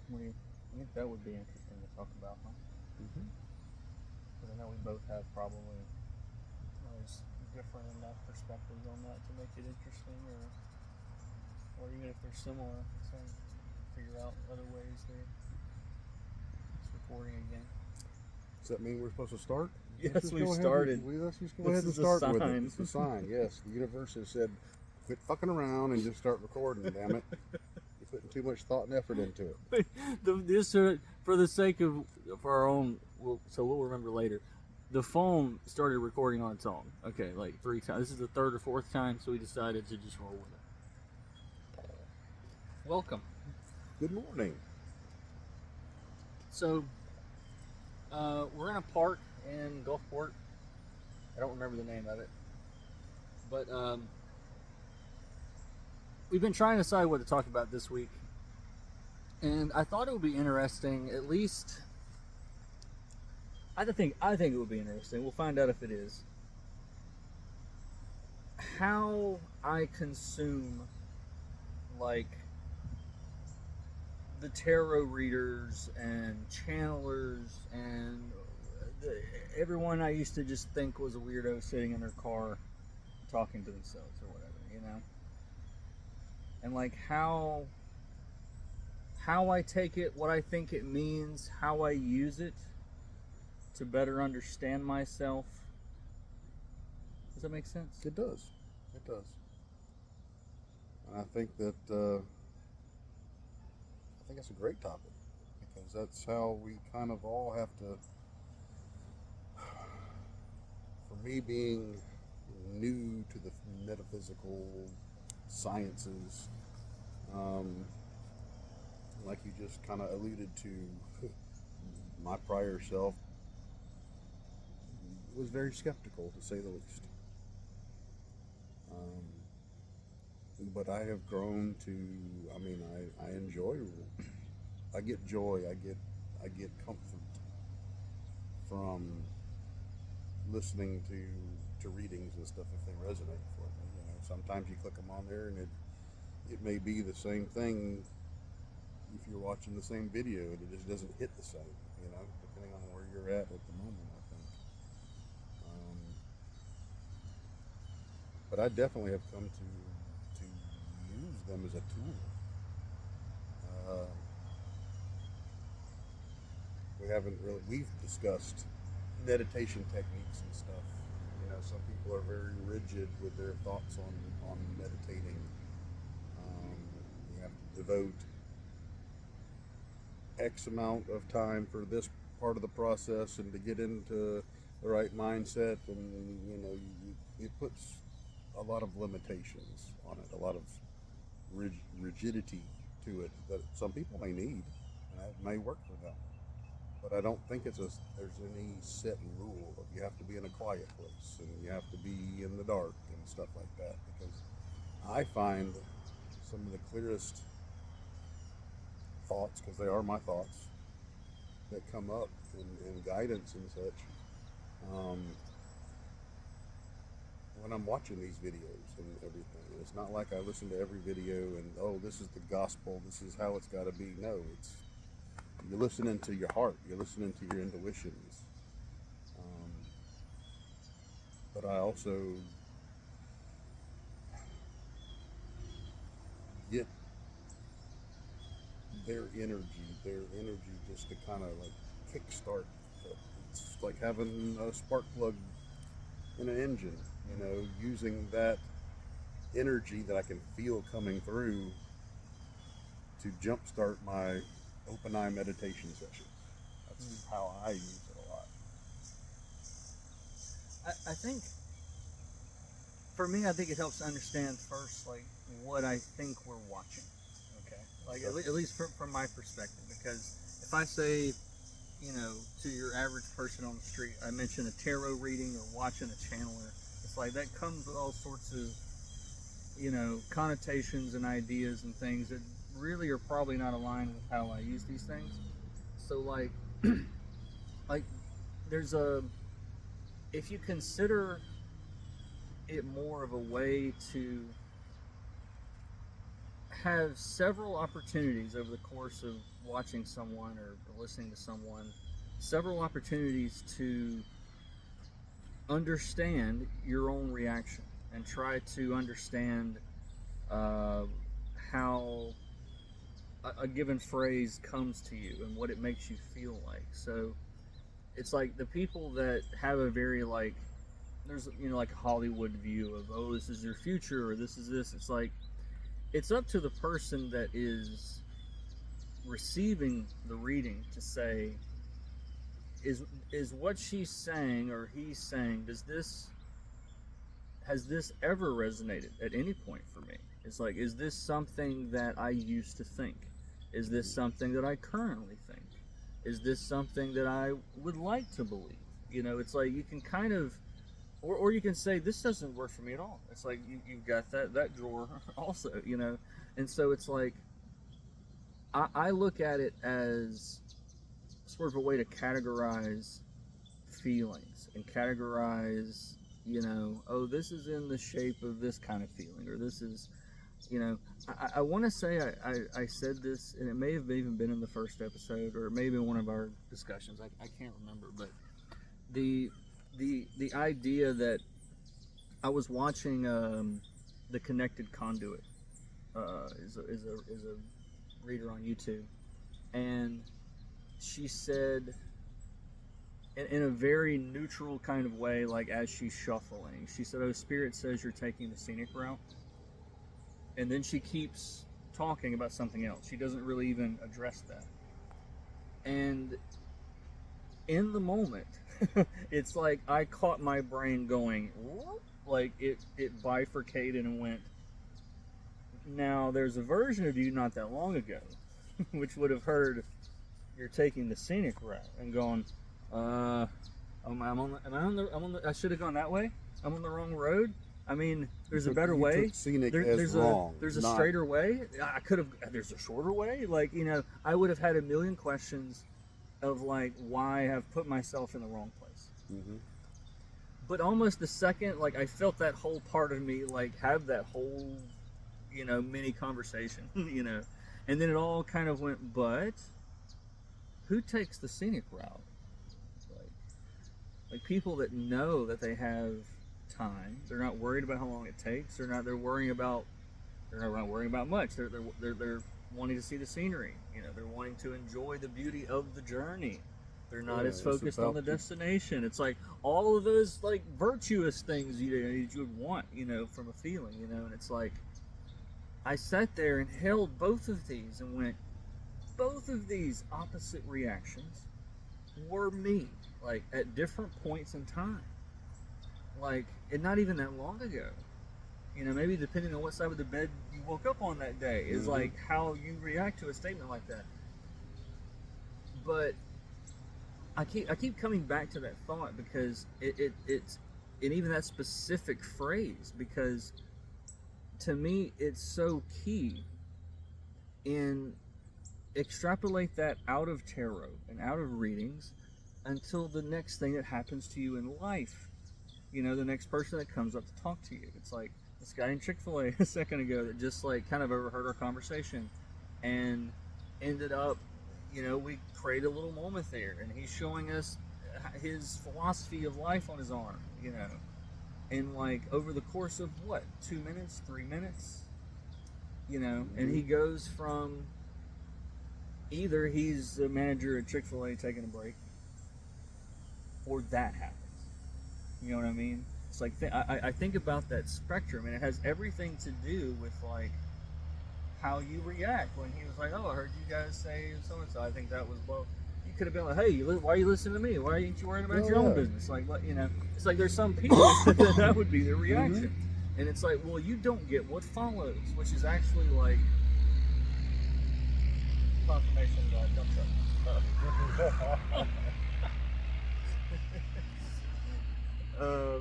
I think that would be interesting to talk about, huh? Mm-hmm. Because I know we both have probably always different enough perspectives on that to make it interesting, or even if they're similar, so figure out other ways it's recording again. Does that mean we're supposed to start? Yes, we've started. Let's just go This ahead and is a start with it. sign. It's a sign. Yes, the universe has said, quit fucking around and just start recording. Damn it! You're putting too much thought and effort into it. This for the sake of for our own, so we'll remember later. The phone started recording on its own. Okay, like 3 times. This is the third or fourth time, so we decided to just roll with it. Welcome. Good morning. So, we're in a park in Gulfport. I don't remember the name of it, but we've been trying to decide what to talk about this week, and I thought it would be interesting. At least, I think it would be interesting. We'll find out if it is. How I consume, like, the tarot readers and channelers and everyone I used to just think was a weirdo sitting in their car talking to themselves or whatever, and like how I take it, what I think it means, how I use it to better understand myself. Does that make sense? It does. It does. And I think that it's a great topic because that's how we kind of all have to. For me, being new to the metaphysical sciences, like you just kind of alluded to, my prior self was very skeptical, to say the least. But I have grown to. I mean, I enjoy. I get joy. I get comfort from listening to readings and stuff if they resonate for me. Sometimes you click them on there and it may be the same thing if you're watching the same video and it just doesn't hit the same. Depending on where you're at the moment, I think. But I definitely have come to use them as a tool. We've discussed meditation techniques and stuff. Some people are very rigid with their thoughts on meditating. You have to devote X amount of time for this part of the process and to get into the right mindset, and it puts a lot of limitations on it, a lot of rigidity to it that some people may need, and it may work for them. But I don't think there's any set rule of you have to be in a quiet place and you have to be in the dark and stuff like that, because I find some of the clearest thoughts, because they are my thoughts, that come up in guidance and such, when I'm watching these videos and everything. It's not like I listen to every video and, oh, this is the gospel, this is how it's got to be. No, you're listening to your heart, you're listening to your intuitions. But I also get their energy just to kind of like kickstart. It's like having a spark plug in an engine, using that energy that I can feel coming through to jumpstart my open eye meditation sessions. That's how I use it a lot. I think for me, I think it helps to understand first, like, what I think we're watching. Okay, like at least from my perspective, because if I say, to your average person on the street, I mention a tarot reading or watching a channeler, it's like that comes with all sorts of, connotations and ideas and things that really are probably not aligned with how I use these things. So like, like there's if you consider it more of a way to have several opportunities over the course of watching someone or listening to someone, several opportunities to understand your own reaction and try to understand how a given phrase comes to you and what it makes you feel like. So it's like the people that have a very like, there's, you know, like a Hollywood view of, oh, this is your future or this is this. It's like, it's up to the person that is receiving the reading to say, is what she's saying or he's saying, has this ever resonated at any point for me? It's like, is this something that I used to think? Is this something that I currently think? Is this something that I would like to believe? You know, it's like you can kind of, or you can say, this doesn't work for me at all. It's like you've got that drawer also, you know? And so it's like, I look at it as sort of a way to categorize feelings and categorize, you know, oh, this is in the shape of this kind of feeling, or this is, you know, I want to say I said this, and it may have even been in the first episode, or maybe in one of our discussions. I can't remember, but the idea that I was watching The Connected Conduit is a reader on YouTube, and she said in a very neutral kind of way, like as she's shuffling, she said, "Oh, Spirit says you're taking the scenic route," and then she keeps talking about something else. She doesn't really even address that, and in the moment, it's like I caught my brain going, like it bifurcated and went, now there's a version of you not that long ago which would have heard you're taking the scenic route and gone, I should have gone that way. I'm on the wrong road. I mean, there's a better way. Took scenic as there's wrong. There's a straighter way. I could have. There's a shorter way. Like, you know, I would have had a million questions of like why I've put myself in the wrong place. Mm-hmm. But almost the second, like I felt that whole part of me like have that whole, you know, mini conversation, you know, and then it all kind of went, but who takes the scenic route? Like people that know that they have time, they're not worried about how long it takes. They're not worrying about much. They're wanting to see the scenery. You know, they're wanting to enjoy the beauty of the journey. They're not as focused on the destination. It's like all of those like virtuous things you would want, you know, from a feeling, you know. And it's like I sat there and held both of these and went, both of these opposite reactions were me, like at different points in time, like and not even that long ago, you know, maybe depending on what side of the bed you woke up on that day is Mm-hmm. like how you react to a statement like that. But I keep coming back to that thought because it's and even that specific phrase, because to me it's so key in extrapolate that out of tarot and out of readings until the next thing that happens to you in life. You know, the next person that comes up to talk to you. It's like this guy in Chick-fil-A a second ago that just like kind of overheard our conversation and ended up, you know, we created a little moment there and he's showing us his philosophy of life on his arm, you know, and like over the course of what, 2 minutes, 3 minutes, you know, and he goes from either he's a manager at Chick-fil-A taking a break, or that happens. You know what I mean? It's like I think about that spectrum, and it has everything to do with like how you react when he was like, "Oh, I heard you guys say so and so." I think that was well. You could have been like, "Hey, why are you listening to me? Why aren't you worried about your own business?" Like, you know, it's like there's some people that would be their reaction, and it's like, well, you don't get what follows, which is actually like confirmation that dump truck.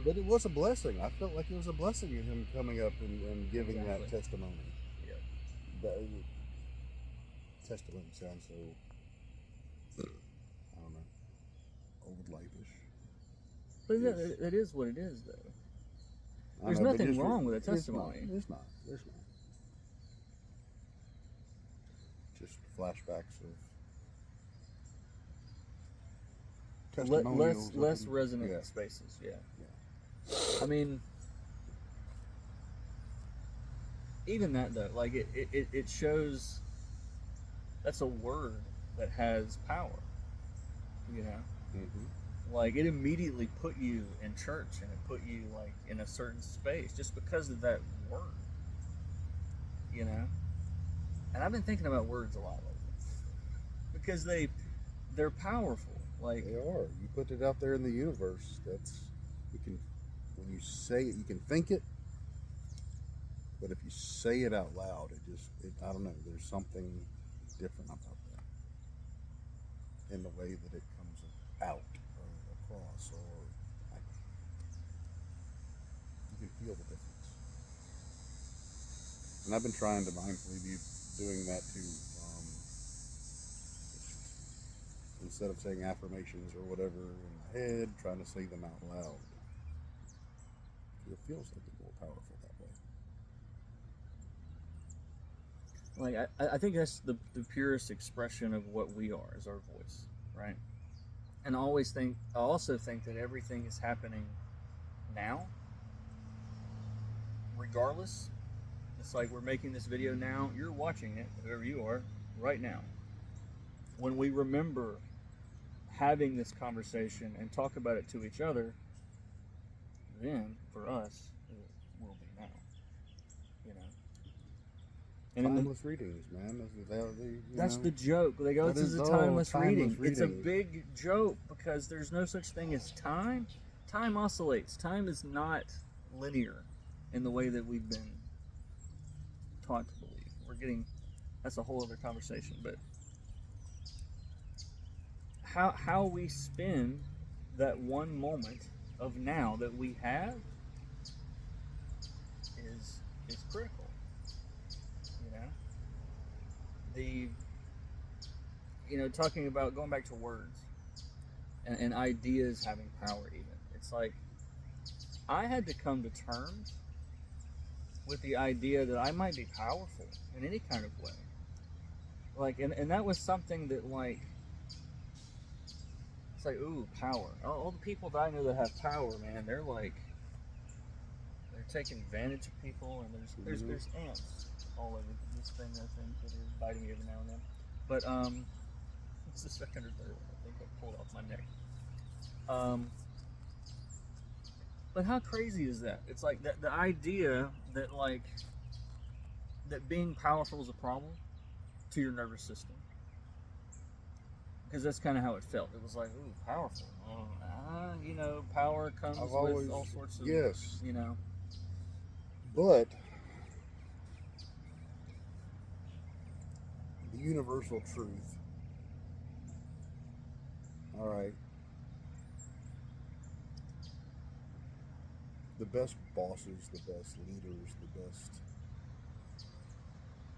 But it was a blessing. I felt like it was a blessing in him coming up and giving that Exactly. testimony. Yeah. That testimony sounds so, I don't know, old life-ish. But Yes. that is what it is, though. I There's know, but nothing just wrong with a testimony. There's not. flashbacks of Less testimonials. less of, resonant yeah, spaces. Yeah. yeah. I mean, even that though, like it shows that's a word that has power. You know, like it immediately put you in church and it put you like in a certain space just because of that word. You know, and I've been thinking about words a lot lately because they're powerful. Like They are. You put it out there in the universe. That's you can when you say it, you can think it, but if you say it out loud, I don't know. There's something different about that in the way that it comes out or across, or I, you can feel the difference. And I've been trying to mindfully be doing that too. Instead of saying affirmations or whatever in my head, trying to say them out loud. It feels like it's more powerful that way. Like I think that's the purest expression of what we are is our voice, right? And I also think that everything is happening now, regardless. It's like we're making this video now. You're watching it, whoever you are, right now. When we remember having this conversation and talk about it to each other, then for us, it will be now. You know. And timeless readings, man. That's the joke. They go, this is a timeless reading. It's a big joke because there's no such thing as time. Time oscillates. Time is not linear in the way that we've been taught to believe. That's a whole other conversation, but how we spend that one moment of now that we have is critical. Talking about going back to words and ideas having power, even it's like I had to come to terms with the idea that I might be powerful in any kind of way. Like, and that was something that, like, it's like, ooh, power. All the people that I know that have power, man, they're taking advantage of people, and there's ants all over this thing, I think, that are biting me every now and then. But it's the second or third one I think I pulled off my neck. But how crazy is that? It's like the idea that that being powerful is a problem to your nervous system. Because that's kind of how it felt. It was like, ooh, powerful. Power comes with all sorts of, yes. But the universal truth. All right. The best bosses, the best leaders, the best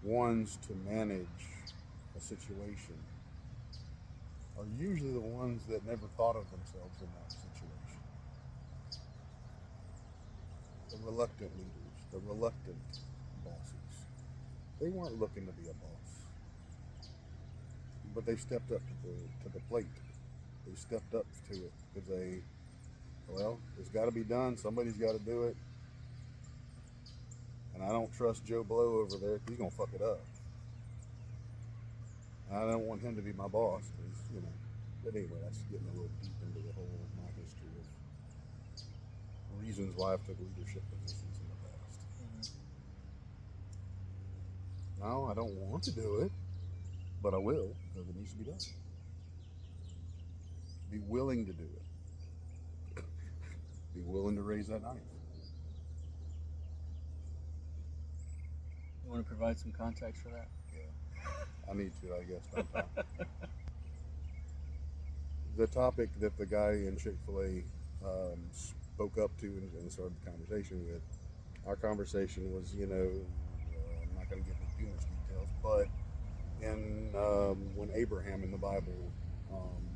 ones to manage a situation are usually the ones that never thought of themselves in that situation. The reluctant leaders, the reluctant bosses. They weren't looking to be a boss, but they stepped up to the plate. They stepped up to it because it's got to be done. Somebody's got to do it. And I don't trust Joe Blow over there. He's going to fuck it up. And I don't want him to be my boss. But anyway, that's getting a little deep into the whole my history of reasons why I've took leadership positions in the past. Mm-hmm. No, I don't want to do it, but I will because it needs to be done. Be willing to do it. Be willing to raise that knife. You want to provide some context for that? Yeah. I need to, I guess, don't I? The topic that the guy in Chick-fil-A spoke up to and started the conversation with, our conversation was, I'm not going to get into too much details, but when Abraham in the Bible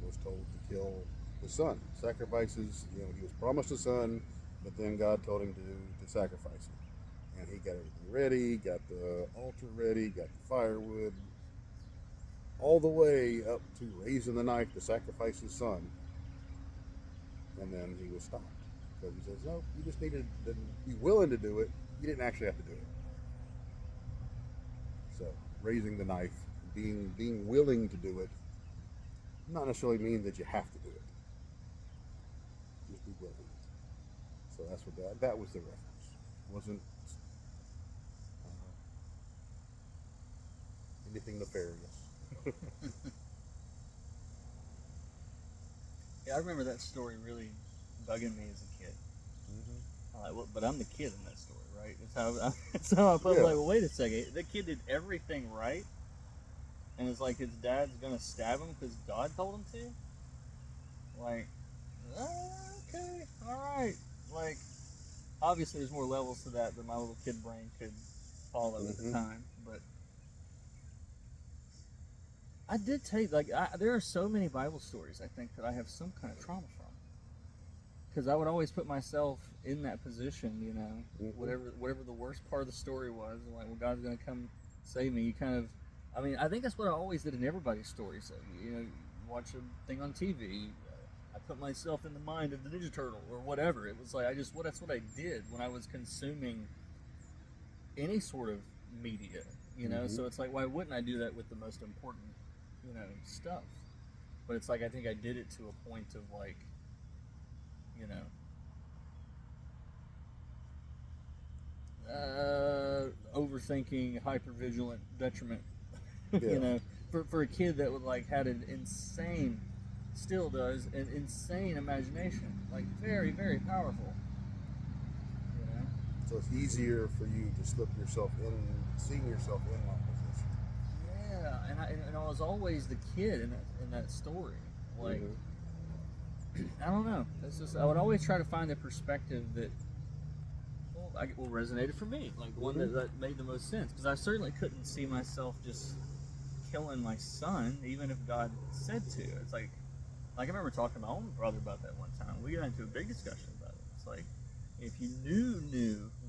was told to kill his son, sacrifices, he was promised a son, but then God told him to sacrifice him. And he got everything ready, got the altar ready, got the firewood. all the way up to raising the knife to sacrifice his son. And then he was stopped. Because he says, no, you just needed to be willing to do it. You didn't actually have to do it. So, raising the knife, being willing to do it, not necessarily mean that you have to do it. Just be willing. So that's what that was the reference. It wasn't anything nefarious. Yeah, I remember that story really bugging me as a kid. Mm-hmm. I'm like, well, but I'm the kid in that story, right? That's how I felt. Yeah. Like, well, wait a second. The kid did everything right, and it's like his dad's gonna stab him because God told him to. Like, okay, all right. Like, obviously, there's more levels to that than my little kid brain could follow at the time. But I did take there are so many Bible stories I think that I have some kind of trauma from. Because I would always put myself in that position, you know, whatever the worst part of the story was, like, well, God's going to come save me. You kind of, I mean, I think that's what I always did in everybody's story. So, you know, you watch a thing on TV, I put myself in the mind of the Ninja Turtle or whatever. It was like, that's what I did when I was consuming any sort of media, you know? So it's like, why wouldn't I do that with the most important, you know, stuff? But it's like, I think I did it to a point of like, you know, overthinking, hypervigilant detriment. Yeah. You know, for a kid that would like had an insane, still does an insane imagination, like very very powerful. You know. So it's easier for you to slip yourself in, seeing yourself in that position. Yeah, and I was always the kid in that story. Like, I don't know. That's just, I would always try to find a perspective that resonated for me, like the one that made the most sense. Because I certainly couldn't see myself just killing my son, even if God said to. It's like I remember talking to my own brother about that one time. We got into a big discussion about it. It's like, if you knew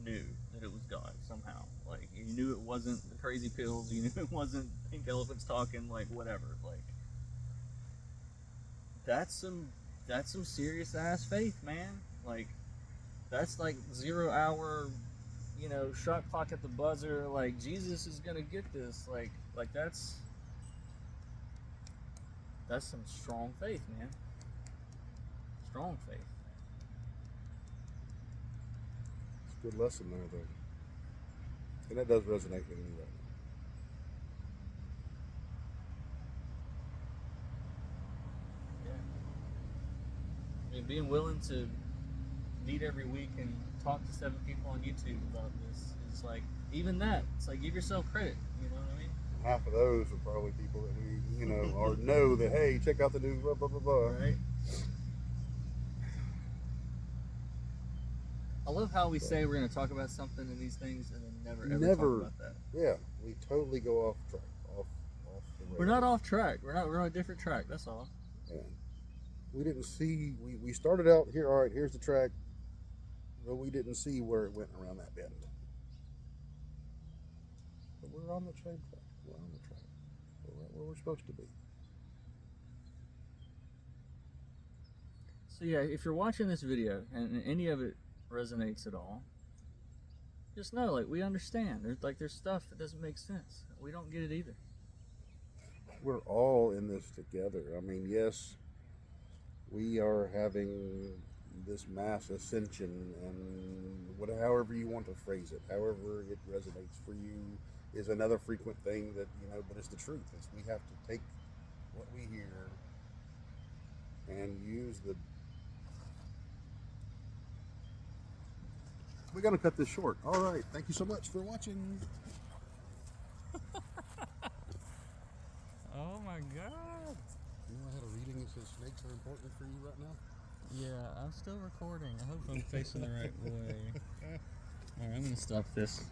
that it was God somehow, like you knew it wasn't the crazy pills, you knew it wasn't pink elephants talking, like whatever, like that's some serious ass faith, man. Like that's like 0 hour, you know, shot clock at the buzzer. Like Jesus is gonna get this. Like that's some strong faith, man. Strong faith. It's a good lesson there, though. And that does resonate with me right now. Yeah. I mean, being willing to meet every week and talk to 7 people on YouTube about this is like, even that, it's like, give yourself credit, you know what I mean? Half of those are probably people that we, you know, or know that, hey, check out the new blah, blah, blah, blah. Right? I love how we say we're going to talk about something in these things and then never talk about that. Yeah, we totally go off track, off the road. We're not off track. We're on a different track, that's all. And we didn't see, we started out here, all right, here's the track, but we didn't see where it went around that bend. But we're on the same track. We're on the track. We're right where we're supposed to be. So yeah, if you're watching this video and any of it resonates at all, just know, like, we understand. There's stuff that doesn't make sense. We don't get it either. We're all in this together. I mean, yes, we are having this mass ascension, and however you want to phrase it, however it resonates for you, is another frequent thing that, you know, but it's the truth. We have to take what we hear and use the. We're going to cut this short. All right. Thank you so much for watching. Oh my God. You know, I had a reading that says snakes are important for you right now. Yeah, I'm still recording. I hope I'm facing the right way. All right, I'm going to stop this.